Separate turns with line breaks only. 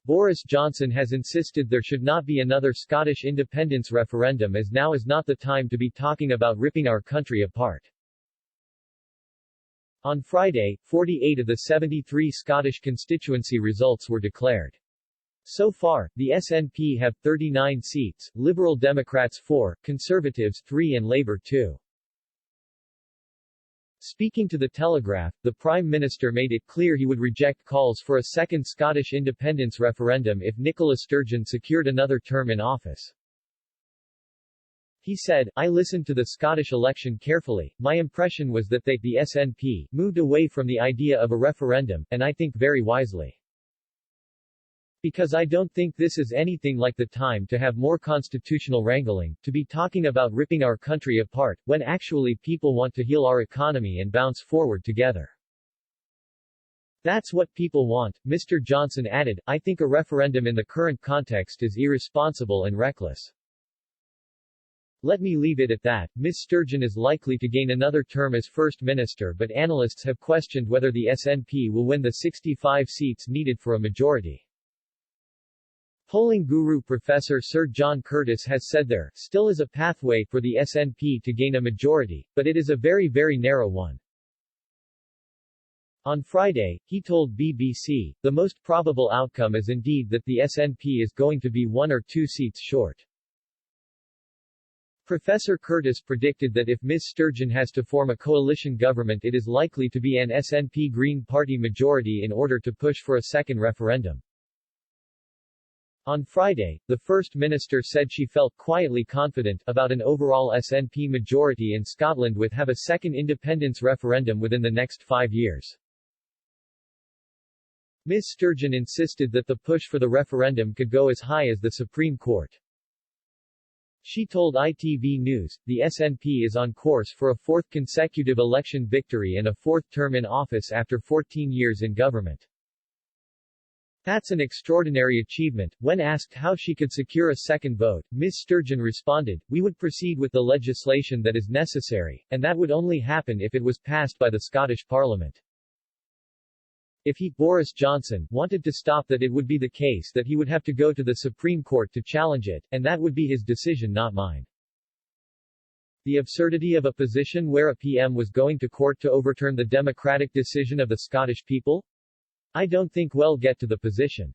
Boris Johnson has insisted there should not be another Scottish independence referendum, as now is not the time to be talking about ripping our country apart. On Friday, 48 of the 73 Scottish constituency results were declared. So far, the SNP have 39 seats, Liberal Democrats 4, Conservatives 3 and Labour 2. Speaking to The Telegraph, the Prime Minister made it clear he would reject calls for a second Scottish independence referendum if Nicola Sturgeon secured another term in office. He said, "I listened to the Scottish election carefully. My impression was that they, the SNP, moved away from the idea of a referendum, and I think very wisely. Because I don't think this is anything like the time to have more constitutional wrangling, to be talking about ripping our country apart, when actually people want to heal our economy and bounce forward together. That's what people want." Mr. Johnson added, "I think a referendum in the current context is irresponsible and reckless. Let me leave it at that." Ms. Sturgeon is likely to gain another term as First Minister, but analysts have questioned whether the SNP will win the 65 seats needed for a majority. Polling guru Professor Sir John Curtis has said there still is a pathway for the SNP to gain a majority, but it is a very, very narrow one. On Friday, he told BBC, "The most probable outcome is indeed that the SNP is going to be 1 or 2 seats short." Professor Curtis predicted that if Ms. Sturgeon has to form a coalition government, it is likely to be an SNP Green Party majority in order to push for a second referendum. On Friday, the First Minister said she felt quietly confident about an overall SNP majority in Scotland would have a second independence referendum within the next 5 years. Ms. Sturgeon insisted that the push for the referendum could go as high as the Supreme Court. She told ITV News, "The SNP is on course for a 4th consecutive election victory and a 4th term in office after 14 years in government. That's an extraordinary achievement." When asked how she could secure a second vote, Ms. Sturgeon responded, "We would proceed with the legislation that is necessary, and that would only happen if it was passed by the Scottish Parliament. If he, Boris Johnson, wanted to stop that, it would be the case that he would have to go to the Supreme Court to challenge it, and that would be his decision, not mine." The absurdity of a position where a PM was going to court to overturn the democratic decision of the Scottish people? I don't think we'll get to the position.